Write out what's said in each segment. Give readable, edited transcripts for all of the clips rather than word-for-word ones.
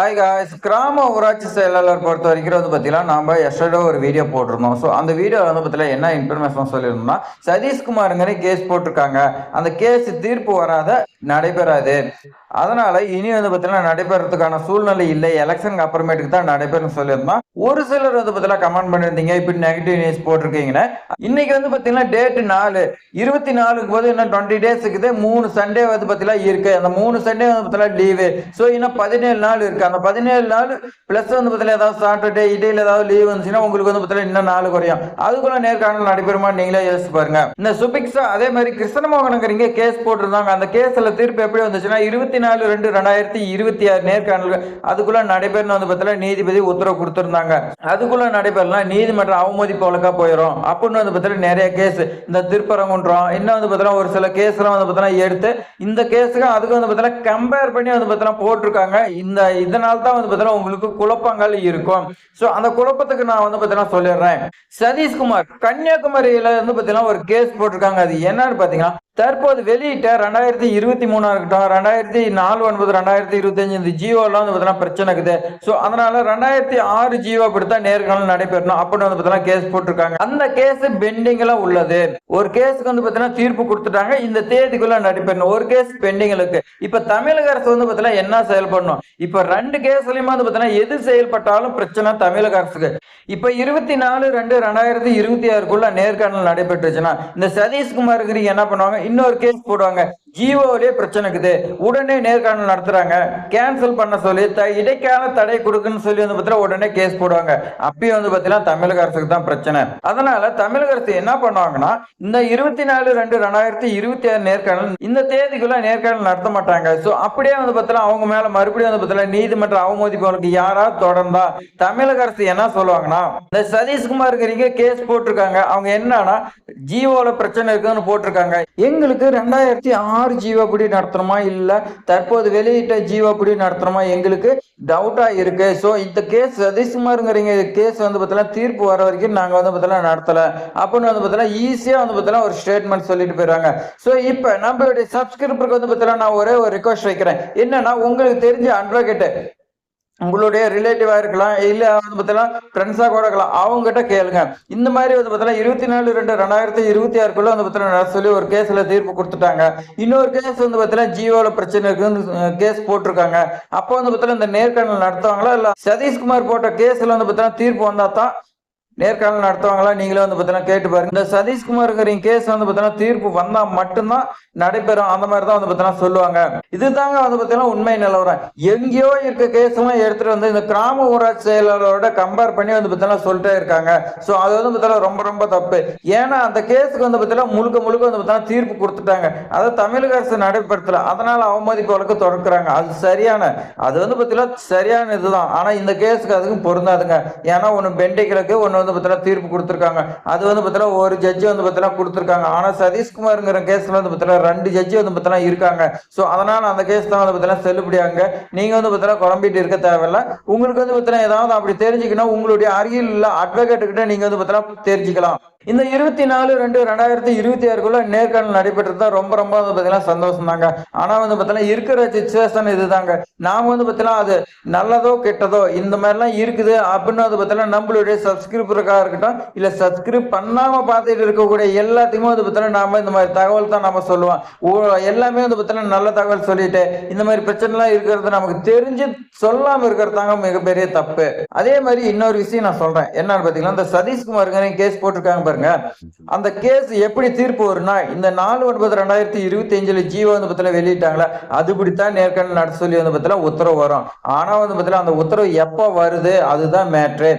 Hi guys, கிராம ஊராட்சி செயலாளர் பொறுத்த வரைக்கும் பார்த்தீங்கன்னா நம்ம எஸ்டர்டே ஒரு வீடியோ போட்டிருந்தோம். ஸோ அந்த வீடியோவில் பார்த்தீங்கன்னா என்ன இன்ஃபர்மேஷன் சொல்லியிருந்தோம்னா, சதீஷ்குமாருங்கிற கேஸ் போட்டிருக்காங்க. அந்த கேஸ் தீர்ப்பு வராத நடைபெறாது. அதனால இனி பார்த்தீங்கன்னா நடைபெறதுக்கான சூழ்நிலை இல்லை, எலெக்ஷனுக்கு அப்புறமேட்டுக்கு தான் நடைபெறும் சொல்லியிருந்தோம். ஒரு சிலர் பார்த்தீங்கன்னா கமெண்ட் பண்ணியிருந்தீங்க, இப்படி நெகட்டிவ் நியூஸ் போட்டிருக்கீங்கன்னு. இன்னைக்கு பார்த்தீங்கன்னா டேட் 4 24க்கு போது இன்னும் 20 டேஸ் இருக்குது. 3 சண்டே பார்த்தீங்கன்னா இருக்கு. அந்த 3 சண்டே பார்த்தீங்கன்னா லீவு. ஸோ இன்னும் 17 நாள் இருக்கு. அந்த 17 நாள் பிளஸ் பார்த்தீங்கன்னா ஏதாவது சாட்டர்டே இடையில ஏதாவது லீவ் வந்துச்சுன்னா உங்களுக்கு பார்த்தீங்கன்னா இன்னும் 4 குறையும். அதுக்குள்ள நேர்காணல் நடைபெறுமா நீங்களே யோசிச்சு பாருங்க. இந்த சுபிக்ஸா அதே மாதிரி கிருஷ்ணமோகனுங்கிறீங்க கேஸ் போட்டிருந்தாங்க. அந்த கேஸ்ல தீர்ப்பு எப்படி வந்துச்சுன்னா 24/2/2026 நேர்காணல் அதுக்குள்ள நடைபெறணும் பார்த்தீங்கன்னா நீதிபதி உத்தரவு கொடுத்திருந்தாங்க. அதுக்குள்ள நடைபெறலாம் நீதிமன்ற அவமதிப்பு வழக்கா போயிடும் அப்படின்னு பார்த்தீங்கன்னா நிறைய கேஸ் இந்த திருப்பரங்குன்றம் இன்னும் பார்த்தீங்கன்னா ஒரு சில கேஸ்லாம் பார்த்தீங்கன்னா எடுத்து இந்த கேஸுக்கு அதுக்கு பார்த்தீங்கன்னா கம்பேர் பண்ணி பார்த்தீங்கன்னா போட்டிருக்காங்க. இதனால தான் பார்த்தீங்கன்னா உங்களுக்கு குழப்பங்கள் இருக்கும். ஸோ அந்த குழப்பத்துக்கு நான் பார்த்தீங்கன்னா சொல்லிடுறேன். சதீஷ்குமார் கன்னியாகுமரியில பார்த்தீங்கன்னா ஒரு கேஸ் போட்டிருக்காங்க. அது என்னன்னு பார்த்தீங்கன்னா தற்போது வெளியிட்ட 2023 இருக்கட்டும் 2004/9/2025 இந்த ஜியோலாம் பார்த்தீங்கன்னா பிரச்சனை இருக்குது. ஸோ அதனால 2006 ஜியோ அப்படித்தான் நேர்காணல் நடைபெறணும் அப்படின்னு பார்த்தீங்கன்னா கேஸ் போட்டிருக்காங்க. அந்த கேஸ் பெண்டிங்ல உள்ளது. ஒரு கேஸுக்கு பார்த்தீங்கன்னா தீர்ப்பு கொடுத்துட்டாங்க, இந்த தேதிக்குள்ள நடைபெறணும். ஒரு கேஸ் பெண்டிங் இருக்கு. இப்ப தமிழக அரசு பார்த்தீங்கன்னா என்ன செயல்படணும்? இப்ப 2 கேஸ்லயுமே பார்த்தீங்கன்னா எது செயல்பட்டாலும் பிரச்சனை தமிழக அரசுக்கு. இப்ப 24/2/2026க்குள்ள நேர்காணல் நடைபெற்றுச்சுன்னா இந்த சதீஷ்குமாருக்கு என்ன பண்ணுவாங்க, இன்னொரு கேஸ் போடுவாங்க. ஜியோவிலே பிரச்சனை இருக்குது, உடனே நேர்காணல் நடத்துறாங்க, கேன்சல் பண்ண சொல்லி இடைக்கால தடை கொடுக்குன்னு சொல்லி பார்த்தீங்கன்னா உடனே கேஸ் போடுவாங்க. அப்பயும் பார்த்தீங்கன்னா தமிழக அரசுக்கு தான் பிரச்சனை. அதனால தமிழக அரசு என்ன பண்ணுவாங்கன்னா இந்த 24/2/2026 நேர்காணல் இந்த தேதிக்குள்ள நேர்காணல் நடத்த மாட்டாங்க. ஸோ அப்படியே பார்த்தீங்கன்னா அவங்க மேல மறுபடியும் பார்த்தீங்கன்னா நீதிமன்ற அவமதிப்பு யாராவது தொடர்ந்தா தமிழக அரசு என்ன சொல்லுவாங்கன்னா, இந்த சதீஷ்குமாருக்கு கேஸ் போட்டிருக்காங்க, அவங்க என்னன்னா ஜியோல பிரச்சனை இருக்குன்னு போட்டிருக்காங்க. எங்களுக்கு 2006 ஜீவாபடி நடத்தணுமா இல்ல தற்போது வெளியிட்ட ஜீவாபடி நடத்தணுமா எங்களுக்கு டவுட்டா இருக்கு. சோ இந்த கேஸ் சதீஷ்குமாருங்கிறீங்க கேஸ் பார்த்தீங்கன்னா தீர்ப்பு வர வரைக்கும் நாங்க பார்த்தீங்கன்னா நடத்தல அப்படின்னு பார்த்தீங்கன்னா ஈஸியா பார்த்தீங்கன்னா ஒரு ஸ்டேட்மெண்ட் சொல்லிட்டு போயிடுறாங்க. சோ இப்ப நம்மளுடைய சப்ஸ்கிரைபருக்கு பார்த்தீங்கன்னா நான் ஒரே ஒரு ரிக்வஸ்ட் வைக்கிறேன். என்னன்னா உங்களுக்கு தெரிஞ்ச அட்வொகேட் உங்களுடைய ரிலேட்டிவா இருக்கலாம், இல்ல பார்த்தீங்கன்னா ஃப்ரெண்ட்ஸா கூட இருக்கலாம், அவங்க கிட்ட கேளுங்க. இந்த மாதிரி பார்த்தீங்கன்னா 24/2/2026க்குள்ள பார்த்தீங்கன்னா சொல்லி ஒரு கேஸ்ல தீர்ப்பு கொடுத்துட்டாங்க. இன்னொரு கேஸ் பார்த்தீங்கன்னா ஜியோல பிரச்சனை இருக்குன்னு கேஸ் போட்டிருக்காங்க. அப்போ பார்த்தீங்கன்னா இந்த நேர்காணல் நடத்துவாங்களா இல்ல சதீஷ்குமார் போட்ட கேஸ்ல பார்த்தீங்கன்னா தீர்ப்பு வந்தா தான் நேர்காணல் நடத்துவாங்களா நீங்களே பார்த்தீங்கன்னா கேட்டு பாருங்க. இந்த சதீஷ்குமார் கேஸ் பார்த்தீங்கன்னா தீர்ப்பு வந்தா மட்டும்தான் நடைபெறும், அந்த மாதிரி தான் பார்த்தீங்கன்னா சொல்லுவாங்க. இதுதாங்க பார்த்தீங்கன்னா உண்மை நிலவரம். எங்கேயோ இருக்க கேஸ் எல்லாம் எடுத்துட்டு வந்து இந்த கிராம ஊராட்சி செயலாளரோட கம்பேர் பண்ணி பார்த்தீங்கன்னா சொல்லிட்டே இருக்காங்க. ஸோ அது பார்த்தீங்கன்னா ரொம்ப ரொம்ப தப்பு. ஏன்னா அந்த கேஸுக்கு பார்த்தீங்கன்னா முழுக்க பார்த்தீங்கன்னா தீர்ப்பு கொடுத்துட்டாங்க, அதை தமிழக அரசு நடைபெறத்துல, அதனால அவமதிப்பு வழக்கு தொடர்க்குறாங்க. அது சரியான பார்த்தீங்கன்னா சரியான இதுதான். ஆனா இந்த கேஸுக்கு அதுக்கும் பொருந்தாதுங்க. ஏன்னா ஒன்னு பெண்டிகளுக்கு ஒன்னு தீர்ப்பு கொடுத்திருக்காங்க. அது பார்த்தீங்கன்னா ஒரு ஜட்ஜி பார்த்தீங்கன்னா கொடுத்திருக்காங்க. ஆனா சதீஷ்குமார்ங்கிற கேஸ்ல பார்த்தீங்கன்னா 2 ஜட்ஜி பார்த்தீங்கன்னா இருக்காங்க. சோ அதனால அந்த கேஸ் தான் பார்த்தீங்கன்னா செல்லுபடியாங்க. நீங்க பார்த்தீங்கன்னா குழம்பிட்டு இருக்க தேவையில்ல. உங்களுக்கு பார்த்தீங்கன்னா ஏதாவது அப்படி தெரிஞ்சுக்கணும் உங்களுடைய அருகில் உள்ள அட்வொகேட் கிட்ட நீங்க பார்த்தீங்கன்னா தெரிஞ்சுக்கலாம். இந்த 24/2/2026க்குள்ள நேர்காணல் நடைபெற்றது தான் ரொம்ப ரொம்ப பார்த்தீங்கன்னா சந்தோஷம் தாங்க. ஆனா பார்த்தீங்கன்னா இருக்கிற சிச்சுவேஷன் இதுதாங்க. நாம பார்த்தீங்கன்னா அது நல்லதோ கெட்டதோ இந்த மாதிரிலாம் இருக்குது அப்படின்னு பார்த்தீங்கன்னா நம்மளுடைய சப்ஸ்கிரைபருக்காக இருக்கட்டும் இல்ல சப்ஸ்கிரைப் பண்ணாம பார்த்துட்டு இருக்கக்கூடிய எல்லாத்தையுமே பார்த்தீங்கன்னா நாம இந்த மாதிரி தகவல் தான் நம்ம சொல்லுவோம். எல்லாமே பார்த்தீங்கன்னா நல்ல தகவல் சொல்லிட்டு இந்த மாதிரி பிரச்சனை எல்லாம் இருக்கிறது நமக்கு தெரிஞ்சு சொல்லாம இருக்கிறது தாங்க மிகப்பெரிய தப்பு. அதே மாதிரி இன்னொரு விஷயம் நான் சொல்றேன். என்னன்னு பார்த்தீங்கன்னா இந்த சதீஷ்குமாருக்கு கேஸ் போட்டிருக்காங்க பாருங்க. அந்த கேஸ் எப்படி தீர்ப்பு வரும்னா இந்த 4/9/2025 ஜீவோ வெளியிட்டாங்களா அதுபடித்தான் நேர்காணல் நடத்த சொல்லி உத்தரவு வரும். ஆனா அந்த உத்தரவு எப்ப வருது அதுதான் மேட்ரு.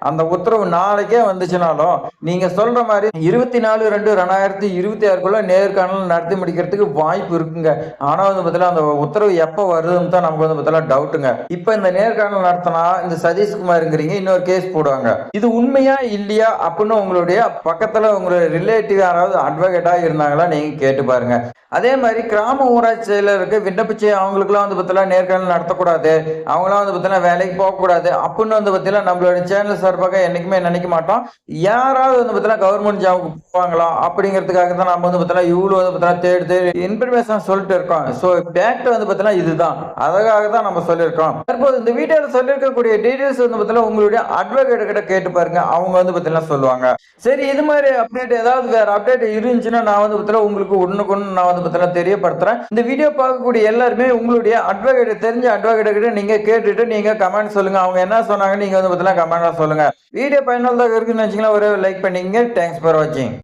அந்த உத்தரவு நாளைக்கே வந்துச்சுனாலும் நீங்க சொல்ற மாதிரி 24/2/2026க்குள்ள நேர்காணல் நடத்தி முடிக்கிறதுக்கு வாய்ப்பு இருக்குங்க. ஆனா அந்த உத்தரவு எப்ப வருதுன்னு தான் நமக்கு டவுட்டுங்க. இப்ப இந்த நேர்காணல் நடத்தினா இந்த சதீஷ்குமாருங்கிறீங்க இன்னொரு கேஸ் போடுவாங்க. இது உண்மையா இல்லையா அப்படின்னு உங்களுடைய பக்கத்துல உங்க ரிலேட்டிவ் யாராவது அட்வொகேட்டா இருந்தாங்களா நீங்க கேட்டு பாருங்க. அதே மாரி கிராம ஊராட்சி செயலருக்கு விண்ணப்பிச்சு அவங்களுக்கெல்லாம் வந்து பார்த்தீங்கன்னா நேர்காணல் நடத்தக்கூடாது. அவங்கலாம் வந்து பார்த்தீங்கன்னா வேலைக்கு போகக்கூடாது. அப்புட்ன்னு வந்து பார்த்தீங்கன்னா நம்மளோட சேனல் சார்பாக என்னைக்குமே நினைக்க மாட்டோம். யாராவது வந்து பார்த்தீங்கன்னா கவர்மெண்ட் ஜாப்க்கு போவாங்களா? அப்படிங்கிறதுக்காக தான் நம்ம வந்து பார்த்தீங்கன்னா இவ்ளோ வந்து பார்த்தீங்கன்னா தேடி தேடி இன்ஃபர்மேஷன் சொல்லிட்டு இருக்கோம். ஸோ ஃபேக்ட் வந்து பார்த்தீங்கன்னா இதுதான். அதுக்காக தான் நம்ம சொல்லியிருக்கோம். தற்போது இந்த வீடியோல சொல்லியிருக்கக்கூடிய டீட்டெயில்ஸ் வந்து பார்த்தீங்கன்னா உங்களுடைய அட்வொகேட் கிட்ட கேட்டு பாருங்க. அவங்க வந்து பார்த்தீங்கன்னா சொல்லுவாங்க. சரி இது மாரி அப்டேட் ஏதாவது வேற அப்டேட் இருந்துச்சுன்னா நான் வந்து பார்த்தீங்கன்னா உங்களுக்கு உடனுக்குடன் நான் வந்து பார்த்தீங்கன்னா தெரியப்படுத்துறேன். இந்த வீடியோ பார்க்கக்கூடிய எல்லாருமே உங்களுடைய அட்வொகேட் தெரிஞ்ச அட்வொகேட் கிட்ட நீங்க கேட்டுட்டு நீங்க கமெண்ட் சொல்லுங்க. அவங்க என்ன சொன்னாங்கன்னு நீங்க வந்து பார்த்தீங்கன்னா கமெண்ட்ல சொல்லுங்க. வீடியோ பயனுள்ளதாக இருக்குன்னு நினைச்சீங்கன்னா ஒரே லைக் பண்ணிக்கங்க. தேங்க்ஸ் ஃபார் வாட்சிங்.